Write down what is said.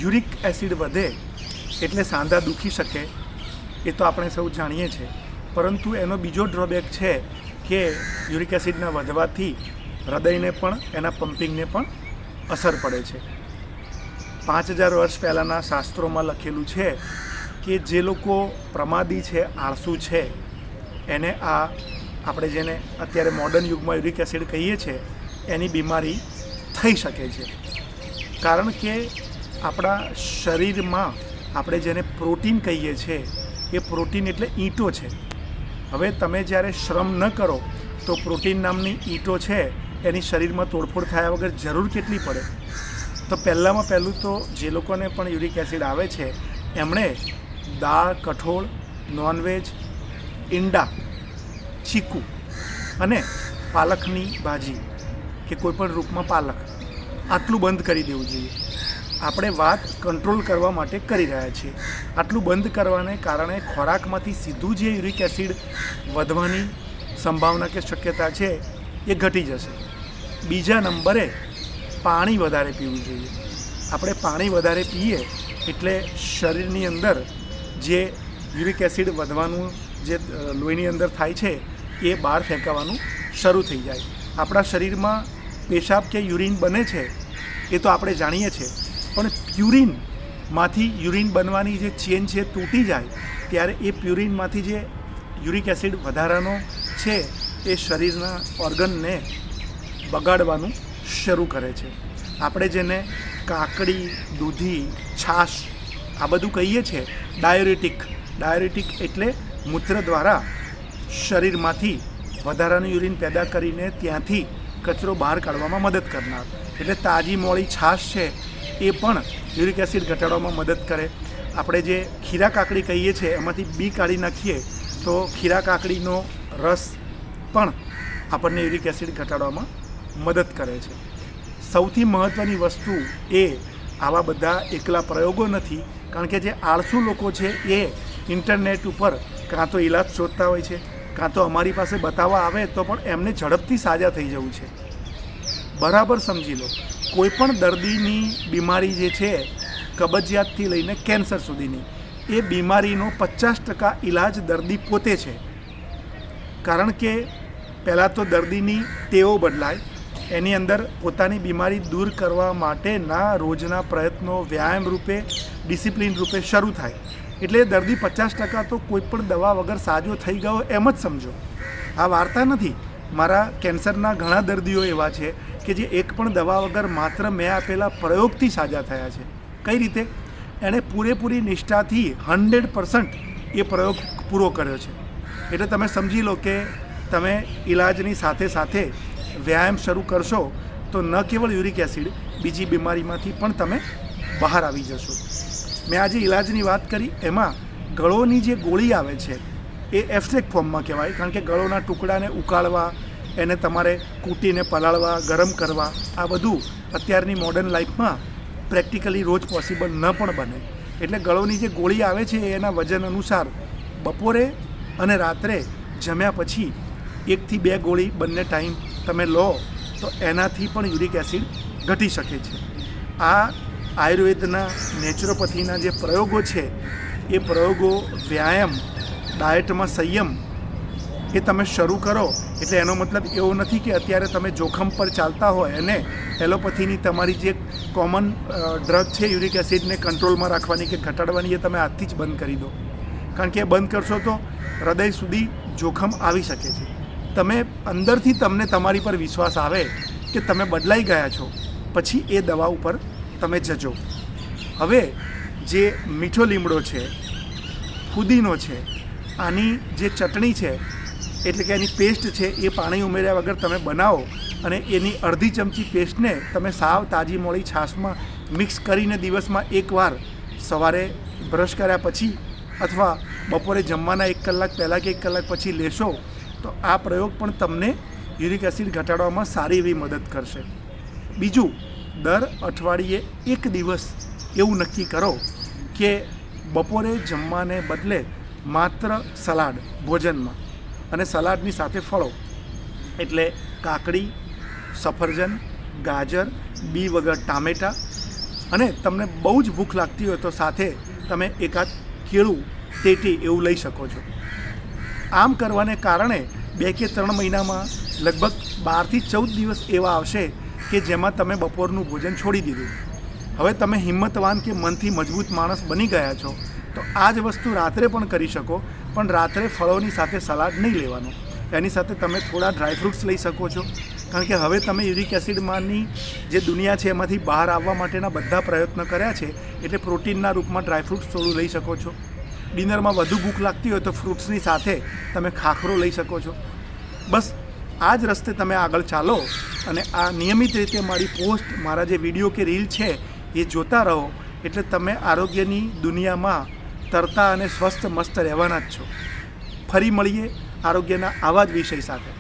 Uric acid વધે એટલે સાંધા દુખી શકે, એ તો આપણે સૌ જાણીએ છીએ. પરંતુ એનો બીજો ડ્રોબેક છે કે યુરિક એસિડના વધવાથી હૃદયને પણ એના પમ્પિંગને પણ અસર પડે છે. 5000 વર્ષ પહેલાંના શાસ્ત્રોમાં લખેલું છે કે જે લોકો પ્રમાદી છે, આળસુ છે, એને આપણે જેને અત્યારે મોડર્ન યુગમાં યુરિક એસિડ કહીએ છીએ એની બીમારી થઈ શકે છે. કારણ કે આપણા શરીરમાં આપણે જેને પ્રોટીન કહીએ છીએ એ પ્રોટીન એટલે ઈંટો છે. હવે તમે જ્યારે શ્રમ ન કરો તો પ્રોટીન નામની ઈંટો છે એની શરીરમાં તોડફોડ થયા વગર જરૂર કેટલી પડે? તો પહેલાં તો જે લોકોને પણ યુરિક એસિડ આવે છે એમણે દાળ, કઠોળ, નોનવેજ, ઈંડા, ચીકુ અને પાલકની ભાજી કે કોઈપણ રૂપમાં પાલક, આટલું બંધ કરી દેવું જોઈએ. આપણે વાત કંટ્રોલ કરવા માટે કરી રહ્યા છીએ. આટલું બંધ કરવાને કારણે ખોરાકમાંથી સીધું જે યુરિક એસિડ વધવાની સંભાવના કે શક્યતા છે એ ઘટી જશે. બીજા નંબરે પાણી વધારે પીવું જોઈએ. આપણે પાણી વધારે પીએ એટલે શરીરની અંદર જે યુરિક એસિડ વધવાનું જે લોહીની અંદર થાય છે એ બહાર ફેંકાવાનું શરૂ થઈ જાય. આપણા શરીરમાં પેશાબ કે યુરિન બને છે એ તો આપણે જાણીએ છીએ, પણ પ્યુરિનમાંથી યુરિન બનવાની જે ચેન છે તૂટી જાય ત્યારે એ પ્યુરિનમાંથી જે યુરિક એસિડ વધારાનો છે એ શરીરના ઓર્ગનને બગાડવાનું શરૂ કરે છે. આપણે જેને કાકડી, દૂધી, છાશ આ બધું કહીએ છીએ ડાયુરેટિક એટલે મૂત્ર દ્વારા શરીરમાંથી વધારાનું યુરિન પેદા કરીને ત્યાંથી કચરો બહાર કાઢવામાં મદદ કરનાર. એટલે તાજી મોળી છાશ છે એ પણ યુરિક એસિડ ઘટાડવામાં મદદ કરે. આપણે જે ખીરા કાકડી કહીએ છીએ એમાંથી બી કાઢી નાખીએ તો ખીરા કાકડીનો રસ પણ આપણને યુરિક એસિડ ઘટાડવામાં મદદ કરે છે. સૌથી મહત્ત્વની વસ્તુ એ આવા બધા એકલા પ્રયોગો નથી, કારણ કે જે આળસુ લોકો છે એ ઇન્ટરનેટ ઉપર કાં તો ઈલાજ શોધતા હોય છે, કાં તો અમારી પાસે બતાવવા આવે તો પણ એમને ઝડપથી સાજા થઈ જવું છે. બરાબર સમજી લો, કોઈ પણ દર્દીની બીમારી જે છે કબજિયાતથી લઈને કેન્સર સુધીની, એ બીમારીનો 50% ઈલાજ દર્દી પોતે છે. કારણ કે પહેલાં તો દર્દીની ટેવો બદલાય, એની અંદર પોતાની બીમારી દૂર કરવા માટેના રોજના પ્રયત્નો વ્યાયામ રૂપે, ડિસિપ્લિન રૂપે શરૂ થાય. એટલે દર્દી 50% તો કોઈ પણ દવા વગર સાજો થઈ ગયો એમ જ સમજો. આ વાર્તા નથી. મારા કેન્સરના ઘણા દર્દીઓ એવા છે કે જે એક પણ દવા વગર માત્ર મેં આપેલા પ્રયોગથી સાજા થયા છે. કઈ રીતે? એણે પૂરેપૂરી નિષ્ઠાથી 100% એ પ્રયોગ પૂરો કર્યો છે. એટલે તમે સમજી લો કે તમે ઈલાજની સાથે સાથે વ્યાયામ શરૂ કરશો તો ન કેવળ યુરિક એસિડ, બીજી બીમારીમાંથી પણ તમે બહાર આવી જશો. મેં આજે ઈલાજની વાત કરી, એમાં ગળોની જે ગોળી આવે છે એ એબ્સ્ટ્રેક્ટ ફોર્મમાં કહેવાય, કારણ કે ગળોના ટુકડાને ઉકાળવા, એને તમારે કૂટીને પલાળવા, ગરમ કરવા, આ બધું અત્યારની મોડર્ન લાઈફમાં પ્રેક્ટિકલી રોજ પોસિબલ ન પણ બને. એટલે ગળોની જે ગોળી આવે છે એના વજન અનુસાર બપોરે અને રાત્રે જમ્યા પછી 1 થી 2 ગોળી બંને ટાઈમ તમે લો તો એનાથી પણ યુરિક એસિડ ઘટી શકે છે. આ આયુર્વેદના નેચરોપથીના જે પ્રયોગો છે એ પ્રયોગો, વ્યાયામ, ડાયટમાં સંયમ એ તમે શરૂ કરો એટલે એનો મતલબ એવો નથી કે અત્યારે તમે જોખમ પર ચાલતા હોય અને એલોપથીની તમારી જે કોમન ડ્રગ છે યુરિક એસિડને કંટ્રોલમાં રાખવાની કે ઘટાડવાની એ તમે આજથી જ બંધ કરી દો. કારણ કે એ બંધ કરશો તો હૃદય સુધી જોખમ આવી શકે છે. તમે અંદરથી તમને તમારી પર વિશ્વાસ આવે કે તમે બદલાઈ ગયા છો, પછી એ દવા ઉપર તમે જજો. હવે જે મીઠો લીમડો છે, ફુદીનો છે, આની જે ચટણી છે એટલે કે એની પેસ્ટ છે એ પાણી ઉમેર્યા વગર તમે બનાવો અને એની અડધી ચમચી પેસ્ટને તમે સાવ તાજી મોળી છાશમાં મિક્સ કરીને દિવસમાં એકવાર સવારે બ્રશ કર્યા પછી અથવા બપોરે જમવાના 1 કલાક પહેલાં કે 1 કલાક પછી લેશો તો આ પ્રયોગ પણ તમને યુરિક એસિડ ઘટાડવામાં સારી એવી મદદ કરશે. બીજું, દર અઠવાડિયે 1 દિવસ એવું નક્કી કરો કે બપોરે જમવાને બદલે માત્ર સલાડ ભોજનમાં, અને સલાડની સાથે ફળો એટલે કાકડી, સફરજન, ગાજર, બી વગર ટામેટાં, અને તમને બહુ જ ભૂખ લાગતી હોય તો સાથે તમે એકાદ કેળું ટેટી એવું લઈ શકો છો. આમ કરવાને કારણે 2 કે 3 મહિનામાં લગભગ 12 થી 14 દિવસ એવા આવશે કે જેમાં તમે બપોરનું ભોજન છોડી દીધું. હવે તમે હિંમતવાન કે મનથી મજબૂત માણસ બની ગયા છો તો આ જ વસ્તુ રાત્રે પણ કરી શકો, પણ રાત્રે ફળોની સાથે સલાડ નહીં લેવાનું. એની સાથે તમે થોડા ડ્રાયફ્રૂટ્સ લઈ શકો છો, કારણ કે હવે તમે યુરિક એસિડમાંની જે દુનિયા છે એમાંથી બહાર આવવા માટેના બધા પ્રયત્નો કર્યા છે, એટલે પ્રોટીનના રૂપમાં ડ્રાયફ્રૂટ્સ થોડું લઈ શકો છો. ડિનરમાં વધુ ભૂખ લાગતી હોય તો ફ્રૂટ્સની સાથે તમે ખાખરો લઈ શકો છો. બસ આ જ રસ્તે તમે આગળ ચાલો અને આ નિયમિત રીતે મારી પોસ્ટ, મારા જે વિડીયો કે રીલ છે એ જોતા રહો, એટલે તમે આરોગ્યની દુનિયામાં તરતા અને સ્વસ્થ મસ્ત રહેવાના જ છો. ફરી મળીએ આરોગ્યના આવા જ વિષય સાથે.